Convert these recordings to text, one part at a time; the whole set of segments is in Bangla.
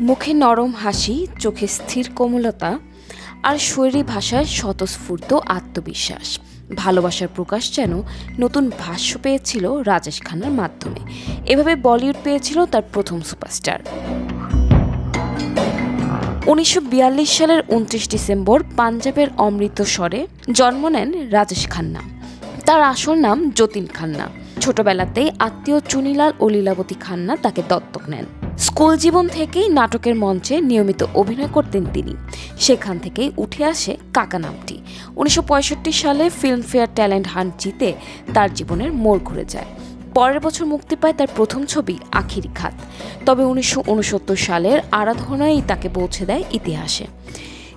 মুখে নরম হাসি, চোখে স্থির কোমলতা আর শৈলী ভাষায় স্বতঃস্ফূর্ত আত্মবিশ্বাস। ভালোবাসার প্রকাশ যেন নতুন ভাষ্য পেয়েছিল রাজেশ খান্নার মাধ্যমে। এভাবে বলিউড পেয়েছিল তার প্রথম সুপারস্টার। 1942 সালের 29 ডিসেম্বর পাঞ্জাবের অমৃতসরে জন্ম নেন রাজেশ খান্না। তার আসল নাম যতীন খান্না। ছোটবেলাতেই আত্মীয় চুনিলাল ও লীলাবতী খান্না তাকে দত্তক নেন। স্কুল জীবন থেকেই নাটকের মঞ্চে নিয়মিত অভিনয় করতেন তিনি। সেখান থেকেই উঠে আসে কাকা নামটি। 1965 সালে ফিল্মফেয়ার ট্যালেন্ট হান্ট জিতে তার জীবনের মোড় ঘুরে যায়। পরের বছর মুক্তি পায় তার প্রথম ছবি আখিরি খাত। তবে 1969 সালের আরাধনাই তাকে পৌঁছে দেয় ইতিহাসে।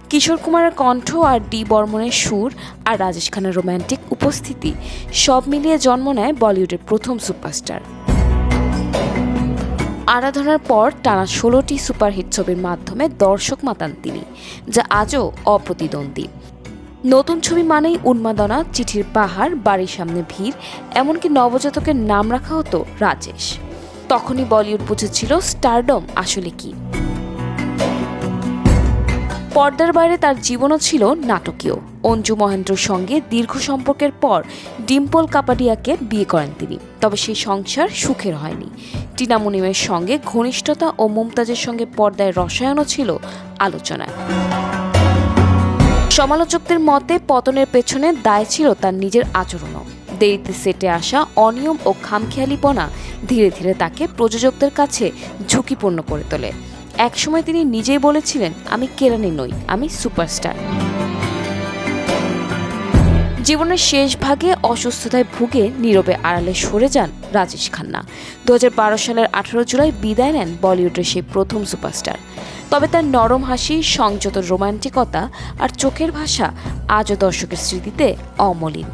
কিশোর কুমারের কণ্ঠ আর ডি বর্মনের সুর আর রাজেশ খান্নার রোম্যান্টিক উপস্থিতি সব মিলিয়ে জন্ম নেয় বলিউডের প্রথম সুপারস্টার। আরাধনার পর টানা 16টি সুপারহিট ছবির মাধ্যমে দর্শক মাতান তিনি, যা আজও অপ্রতিদ্বন্দ্বী। নতুন ছবি মানেই উন্মাদনা, চিঠির পাহাড়, বাড়ির সামনে ভিড়, এমনকি নবজাতকের নাম রাখা হতো রাজেশ। তখনই বলিউড বুঝেছিল স্টারডম আসলে কি। পর্দার বাইরে তার জীবনও ছিল নাটকীয়। অঞ্জু মহেন্দ্রর সঙ্গে দীর্ঘ সম্পর্কের পর ডিম্পল কাপাডিয়াকে বিয়ে করেন তিনি। তবে সেই সংসার সুখের হয়নি। টিনা মুনিমের সঙ্গে ঘনিষ্ঠতা ও মুমতাজের সঙ্গে পর্দায় রসায়নও ছিল আলোচনায়। সমালোচকদের মতে পতনের পেছনে দায় ছিল তার নিজের আচরণও। দেরিতে সেটে আসা অনিয়ম ও খামখেয়ালিপনা ধীরে ধীরে তাকে প্রযোজকদের কাছে ঝুঁকিপূর্ণ করে তোলে। একসময় তিনি নিজেই বলেছিলেন, আমি কেরানি নই, আমি সুপারস্টার। জীবনের শেষ ভাগে অসুস্থতায় ভুগে নীরবে আড়ালে সরে যান রাজেশ খান্না। 2012 সালের 18 জুলাই বিদায় নেন বলিউডের সেই প্রথম সুপারস্টার। তবে তার নরম হাসি, সংযত রোমান্টিকতা আর চোখের ভাষা আজও দর্শকের স্মৃতিতে অমলিন।